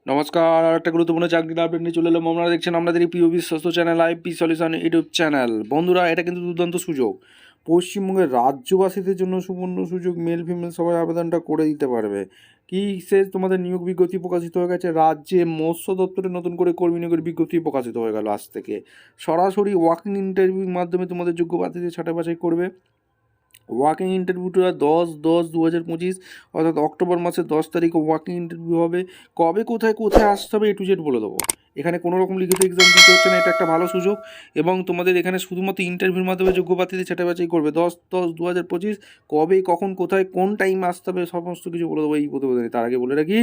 নমস্কার, আর একটা গুরুত্বপূর্ণ চাকরির আপডেট নিয়ে চলে এলাম। আপনারা দেখছেন আপনাদের এই প্রিয় বিশ্বস্ত channel IP solution YouTube channel. বন্ধুরা, এটা কিন্তু দুর্দান্ত সুযোগ। পশ্চিমবঙ্গের রাজ্যবাসীদের জন্য সুবর্ণ সুযোগ, মেল ফিমেল সবাই আবেদনটা করে দিতে পারবে। কি সে তোমাদের নিয়োগ বিজ্ঞপ্তি প্রকাশিত হয়ে গেছে। রাজ্যে মৎস্য দপ্তরে নতুন করে কর্মী নিয়োগের বিজ্ঞপ্তি প্রকাশিত হয়ে গেল। আজ থেকে সরাসরি ওয়াকিং ইন্টারভিউর মাধ্যমে তোমাদের যোগ্য প্রার্থীদের ছাঁটাই বাছাই করবে। ওয়াকিং ইন্টারভিউটা 10/10/2025 অর্থাৎ অক্টোবর মাসের 10 তারিখে ওয়াকিং ইন্টারভিউ হবে। কবে কোথায় কোথায় আসতে হবে A to Z বলে দেবো। এখানে কোনো রকম লিখিত এক্সাম দিতে হচ্ছে না, এটা একটা ভালো সুযোগ। এবং তোমাদের এখানে শুধুমাত্র ইন্টারভিউর মাধ্যমে যোগ্য প্রার্থীদের ছাঁটাই বাছাই করবে। 10/10/2025 কবে কখন কোথায় কোন টাইমে আসতে হবে সমস্ত কিছু বলে দেবো এই প্রতিবেদনে। তার আগে বলে রাখি,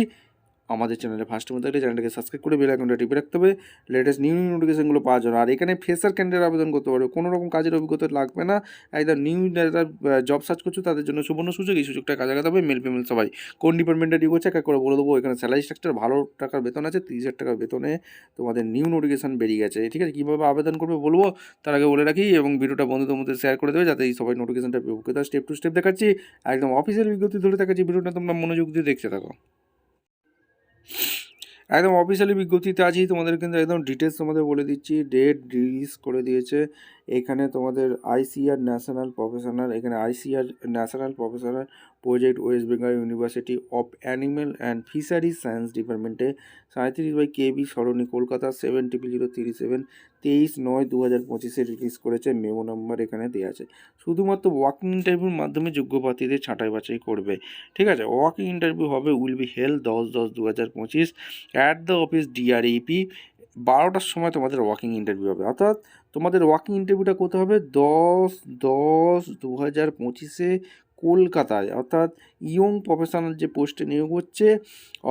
আমাদের চ্যানেলে ফার্স্ট মধ্যে থাকলে চ্যানেলটাকে সাবস্ক্রাইব করে বেল আইকনটা টিপে রাখতে হবে লেটেস্ট নিউ নোটিফিকেশনগুলো পাওয়ার জন্য। আর এখানে ফ্রেশার ক্যান্ডিডেট আবেদন করতে পারবে, কোনো রকম কাজের অভিজ্ঞতা লাগবে না। একদম নিউ যারা জব সার্চ করছো তাদের জন্য সুবর্ণ সুযোগ। এই সুযোগটা কাজে লাগাতে হবে। মেল ফিমেল সবাই কোন ডিপার্টমেন্টে ডিউ করছে এক এক করে বলে দেবো। এখানে স্যালারি স্ট্রাকচার ভালো টাকার বেতন আছে, 30,000 টাকার বেতনে তোমাদের নিউ নোটিফিকেশন বেরিয়ে গেছে। ঠিক আছে, কীভাবে আবেদন করবে বলবো, তার আগে বলে রাখি এবং ভিডিওটা বন্ধুদের মধ্যে শেয়ার করে দেবে যাতে এই সবাই নোটিফিকেশনটা পেয়ে। তার স্টেপ টু স্টেপ দেখাচ্ছি, একদম অফিসিয়াল বিজ্ঞপ্তি ধরে দেখাচ্ছি। ভিডিওটা তোমরা মনোযোগ দিয়ে দেখতে থাকো। একদম অফিসিয়ালি বিজ্ঞপ্তিতে আছেই, তোমাদের কিন্তু একদম ডিটেলস তোমাদের বলে দিচ্ছি। ডেট রিলিজ করে দিয়েছে। এখানে তোমাদের আইসিআর ন্যাশনাল প্রফেশনাল, এখানে ICR national professional project West Bengal university of animal and fisheries science ডিপার্টমেন্টে 37/KB সরণি কলকাতা 70037 23/9/2025 রিলিজ করেছে। মেমো নাম্বার এখানে দেওয়া আছে। শুধুমাত্র ওয়াকিং ইন্টারভিউর মাধ্যমে যোগ্য প্রার্থীদের ছাঁটাই বাছাই করবে। ঠিক আছে, ওয়াকিং ইন্টারভিউ হবে will be held 10/10/2025 at the office DREP। 12টার সময় তোমাদের ওয়াকিং ইন্টারভিউ হবে। অর্থাৎ তোমাদের ওয়াকিং ইন্টারভিউটা করতে হবে 10/10/2025 কলকাতায়। অর্থাৎ ইয়ং প্রফেশনাল যে পোস্টে নিয়োগ হচ্ছে,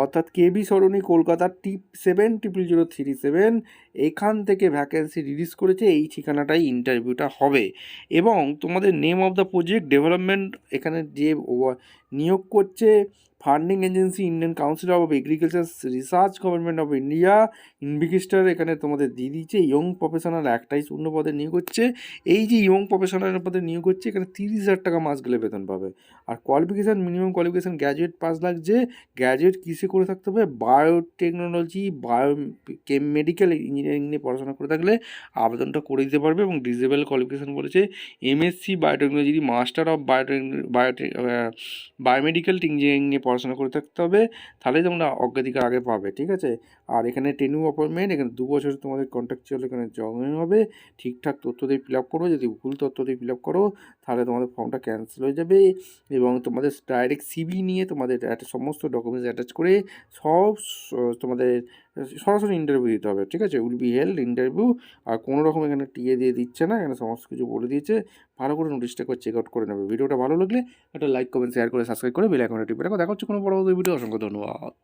অর্থাৎ KB সরণি কলকাতা T70037, এখান থেকে ভ্যাকেন্সি রিলিজ করেছে। এই ঠিকানাটাই ইন্টারভিউটা হবে। এবং তোমাদের name of the project development, এখানে যে নিয়োগ করছে funding agency Indian Council of Agriculture Research Government of India investigator, এখানে তোমাদের দিয়ে দিচ্ছে। ইয়ং প্রফেশনাল একটাই শূন্য পদে নিয়োগ হচ্ছে। এই যে ইয়ং প্রফেশনাল পদে নিয়োগ হচ্ছে, এখানে 30,000 টাকা মাস গেলে বেতন পাবে। আর qualification, minimum qualification graduate pass লাগছে। গ্র্যাজুয়েট কিসে করে থাকতে হবে, বায়োটেকনোলজি মেডিকেল ইঞ্জিনিয়ারিং নিয়ে পড়াশোনা করে থাকলে আবেদনটা করে দিতে পারবে। এবং ডিসেবল কোয়ালিফিকেশান বলেছে MSc biotechnology, master of biomedical engineering নিয়ে পড়াশোনা করে থাকতে হবে, তাহলেই তোমরা অগ্রাধিকার আগে পাবে। ঠিক আছে, আর এখানে টেনিউ অ্যাপয়েন্টমেন্ট, এখানে 2 বছর তোমাদের কন্ট্রাকচুয়াল এখানে জয়েন হবে। ঠিকঠাক তথ্য দিয়ে ফিল আপ করো, যদি ভুল তথ্য দিয়ে ফিল আপ করো তাহলে তোমাদের ফর্মটা ক্যান্সেল হয়ে যাবে। এবং তোমাদের ডাইরেক্ট CV নিয়ে তোমাদের একটা সমস্ত ডকুমেন্টস অ্যাটাচ করে সব তোমাদের সরাসরি ইন্টারভিউ দিতে হবে। ঠিক আছে, উইল বি হেল্ড ইন্টারভিউ। আর কোনো রকম এখানে টিএ দিয়ে দিচ্ছে না, এখানে সমস্ত কিছু বলে দিয়েছে। ভালো করে নোটিশটা করে চেক আউট করে নেবে। ভিডিওটা ভালো লাগলে একটা লাইক কমেন্ট শেয়ার করে সাবস্ক্রাইব করে বেল আইকনটা টিপে রাখো। দেখা হচ্ছে কোনো পরবর্তী ভিডিও। অসংখ্য ধন্যবাদ।